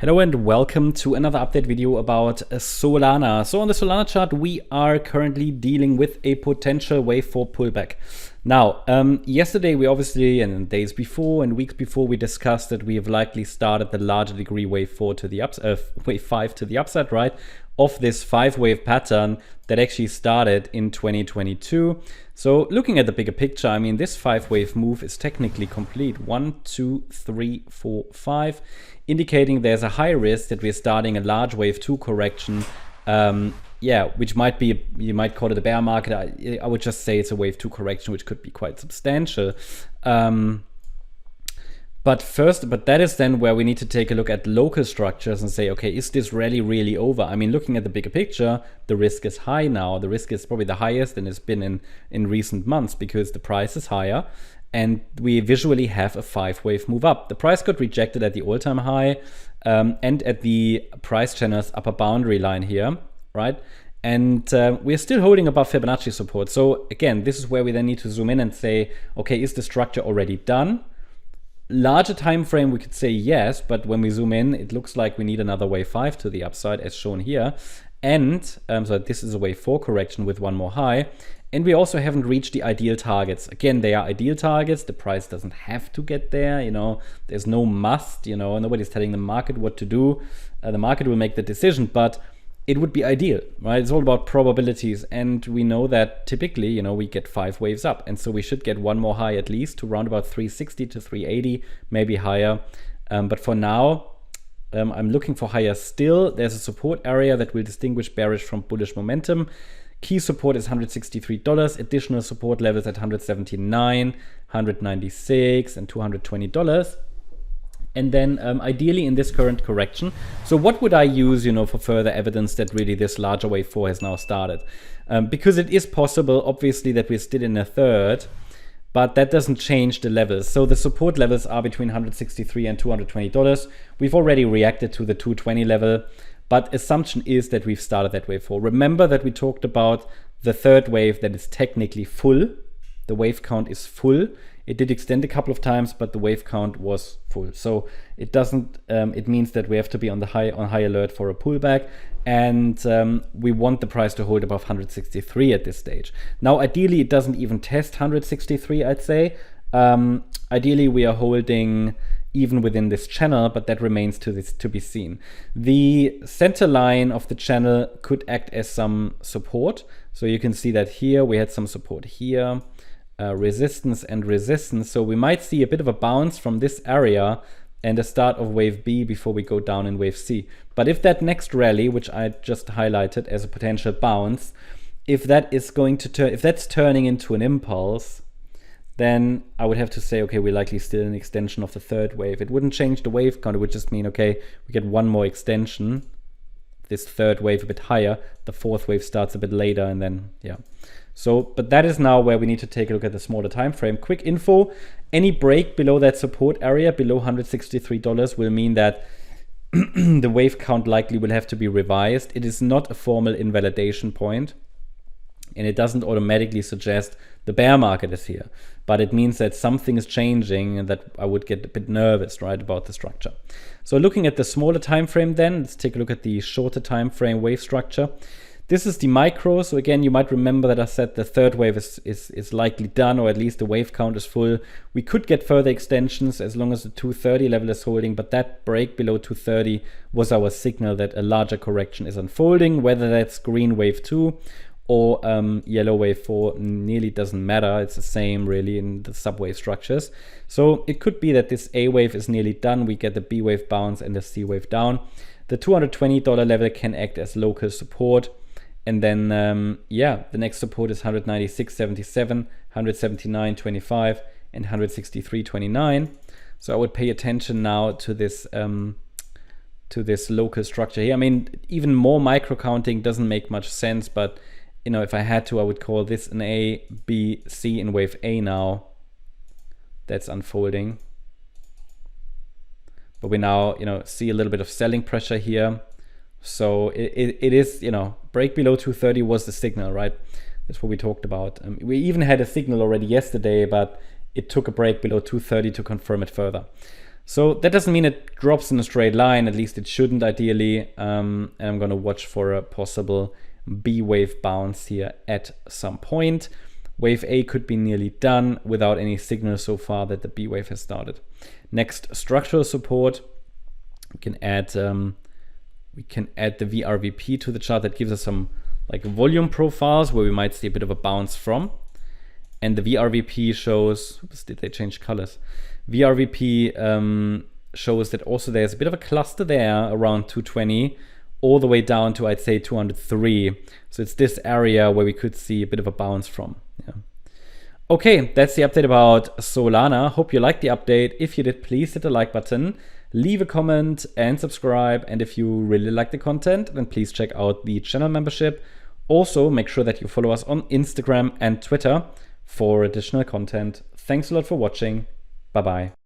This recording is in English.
Hello and welcome to another update video about Solana. So on the Solana chart, we are currently dealing with a potential wave 4 pullback. Now, yesterday we obviously, and days before and weeks before, we discussed that we have likely started the larger degree wave 4 to the wave 5 to the upside, right? Of this 5-wave pattern that actually started in 2022. So looking at the bigger picture, I mean, this 5-wave move is technically complete. 1, 2, 3, 4, 5, indicating there's a high risk that we're starting a large wave 2 correction. Which might be, you might call it a bear market. I would just say it's a wave 2 correction, which could be quite substantial. But that is then where we need to take a look at local structures and say, okay, is this rally really over? I mean, looking at the bigger picture, the risk is high now. The risk is probably the highest than it's been in recent months because the price is higher and we visually have a 5-wave move up. The price got rejected at the all-time high and at the price channel's upper boundary line here, right? And we're still holding above Fibonacci support. So again, this is where we then need to zoom in and say, okay, is the structure already done? Larger time frame, we could say yes, but when we zoom in, it looks like we need another wave 5 to the upside as shown here. And so this is a wave 4 correction with one more high. And we also haven't reached the ideal targets. Again, they are ideal targets. The price doesn't have to get there. You know, there's no must, you know, nobody's telling the market what to do. The market will make the decision, but it would be ideal, right? It's all about probabilities. And we know that typically, you know, we get 5 waves up. And so we should get one more high at least to round about 360 to 380, maybe higher. But for now, I'm looking for higher still. There's a support area that will distinguish bearish from bullish momentum. Key support is $163. Additional support levels at $179, $196, and $220. And then ideally in this current correction. So what would I use, you know, for further evidence that really this larger wave 4 has now started? Because it is possible, obviously, that we're still in a third, but that doesn't change the levels. So the support levels are between $163 and $220. We've already reacted to the 220 level, but assumption is that we've started that wave 4. Remember that we talked about the third wave that is technically full. The wave count is full. It did extend a couple of times, but the wave count was full. So it doesn't. It means that we have to be on high alert for a pullback, and we want the price to hold above 163 at this stage. Now, ideally, it doesn't even test 163. I'd say. Ideally, we are holding even within this channel, but that remains to be seen. The center line of the channel could act as some support. So you can see that here we had some support here. Resistance and resistance. So we might see a bit of a bounce from this area and a start of wave B before we go down in wave C. But if that next rally, which I just highlighted as a potential bounce, if that is going to if that's turning into an impulse, then I would have to say, okay, we're likely still an extension of the third wave. It wouldn't change the wave count. It would just mean, okay, we get one more extension. This third wave a bit higher. The fourth wave starts a bit later, and then, yeah. So, but that is now where we need to take a look at the smaller time frame. Quick info, any break below that support area, below $163, will mean that the wave count likely will have to be revised. It is not a formal invalidation point, and it doesn't automatically suggest the bear market is here. But it means that something is changing and that I would get a bit nervous, right, about the structure. So looking at the smaller time frame then, let's take a look at the shorter time frame wave structure. This is the micro. So again, you might remember that I said the third wave is likely done, or at least the wave count is full. We could get further extensions as long as the 230 level is holding, but that break below 230 was our signal that a larger correction is unfolding. Whether that's green wave 2 or yellow wave 4 nearly doesn't matter. It's the same really in the subwave structures. So it could be that this A wave is nearly done. We get the B wave bounce and the C wave down. The $220 level can act as local support. And then, the next support is 196.77, 179.25, and 163.29. So I would pay attention now to this local structure here. I mean, even more micro counting doesn't make much sense, but you know, if I had to, I would call this an A, B, C in wave A now. That's unfolding. But we now, you know, see a little bit of selling pressure here. So it is, you know, break below 230 was the signal, right? That's what we talked about. We even had a signal already yesterday, but it took a break below 230 to confirm it further. So that doesn't mean it drops in a straight line, at least it shouldn't ideally. And I'm gonna watch for a possible B wave bounce here at some point. Wave A could be nearly done without any signal so far that the B wave has started. Next, structural support. We can add the VRVP to the chart. That gives us some like volume profiles where we might see a bit of a bounce from. And the VRVP shows, oops, did they change colors? VRVP shows that also there's a bit of a cluster there around 220 all the way down to, I'd say, 203. So it's this area where we could see a bit of a bounce from. Yeah. Okay, that's the update about Solana. Hope you liked the update. If you did, please hit the like button, leave a comment and subscribe. And if you really like the content, then please check out the channel membership. Also, make sure that you follow us on Instagram and Twitter for additional content. Thanks a lot for watching. Bye-bye.